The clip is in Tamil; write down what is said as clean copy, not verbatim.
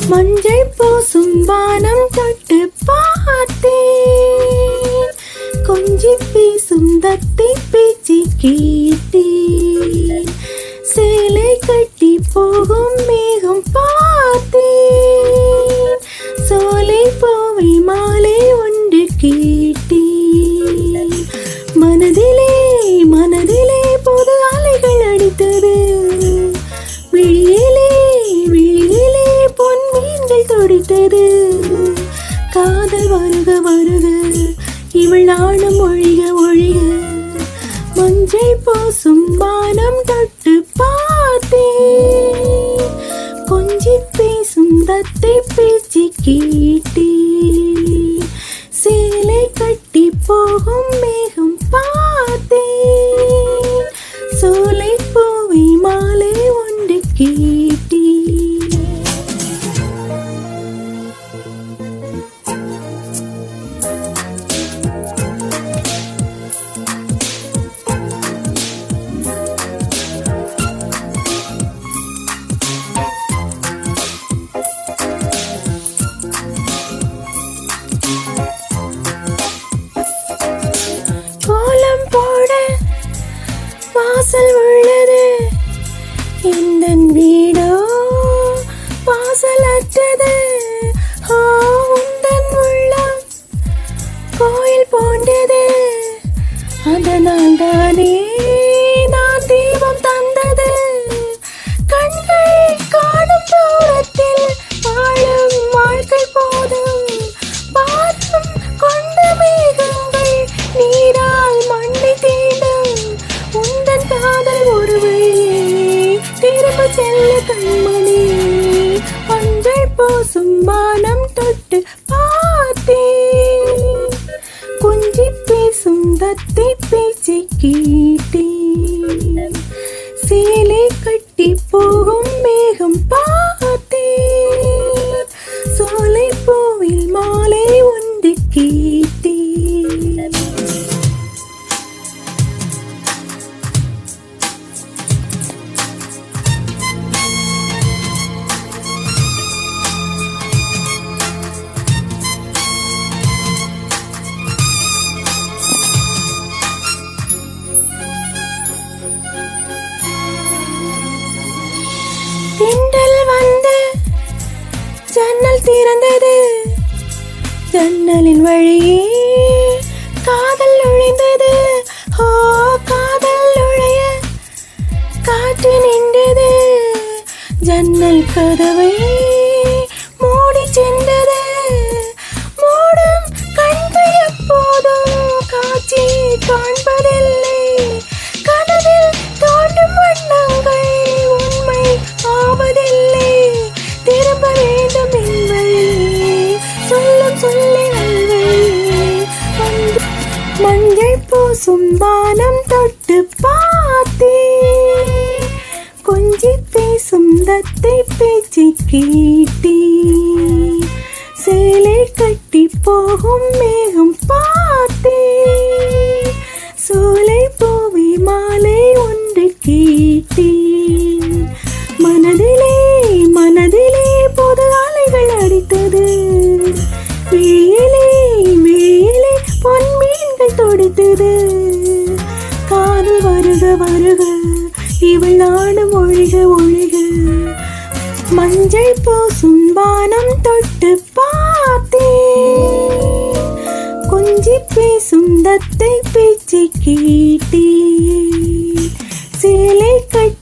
மஞ்சள் பூசும் வானம் தொட்டு பார்த்தேன், கொஞ்சி பேசும் தத்தை பேச்சு கேட்டேன், சேலை கட்டி போகும் மேகம் பார்த்தேன், சோலை பூவை மாலை ஒன்று கேட்டேன், மனதிலே மனதிலே புது அலைகள் அடித்தது, விழியிலே விழியிலே பொன் மீன்கள் தொடித்தது, காதல் வருக வருக இவள் நாணம் ஒழிக ஒழிக, மஞ்சள் பூசும் வானம் தொட்டு பார்த்தேன், கொஞ்சி பேசும் தத்தை பேச்சு கேட்டேன், சேலை கட்டி போகும் மேகம் பார்த்தேன், சோலை பூவை மாலை ஒன்று கேட்டேன். கோலம் போட வாசல் உள்ளது, இந்த வீடோ வாசல் அற்றது, உந்தன் உள்ளம் கோயில் போன்றது, அதனால் தானே நான் தீபம் தந்தது, கண்கள் காணும் தூரத்தில் வாழும் வாழ்க்கை போதும், பாரம் கொண்ட மேகங்கள் நீரால் மண்ணை தேடும், உந்தன் காதல் ஒரு வழியே திரும்ப செல்ல கண்மணி, மஞ்சள் பூசும் வானம் தொட்டு பார்த்தேன், கொஞ்சி பேசும் தத்தை பேச்சு கேட்டேன், சேலை கட்டி போகும் மேகம் பார்த்தேன், சோலை பூவில் மாலை ஒன்று கேட்டேன். தென்றல் வந்து ஜன்னல் திறந்தது, ஜன்னலின் வழியே காதல் நுழைந்தது, காதல் நுழைய காற்று நின்றது, ஜன்னல் கதவை மூடி சென்றது, மூடும் கண்கள் எப்போதும் காட்சி காண்பதில்லை, கனவில் தோன்றும் வண்ணங்கள் உண்மை ஆவதில்லை, திரும்ப வேண்டும் என்பதை சொல்லும் சொல்லி மஞ்சள் பூசும் வானம் தொட்டு பார்த்தேன், கொஞ்சி பேசும் தத்தை பேச்சு கேட்டேன், சேலை கட்டி போகும் மேகம் பார்த்தேன், சோலை பூவை மாலை ஒன்று கேட்டேன், மனதிலே மனதிலே புது அலைகள் அடித்தது, விழியிலே விழியிலே பொன் மீன்கள் தொடித்தது, காதல் வருக வருக இவள் நாணம் ஒழிக ஒழிக, மஞ்சள் பூசும் வானம் தொட்டு பார்த்தேன், கொஞ்சி பேசும் தத்தை பேச்சு கேட்டேன், சேலை கட்டி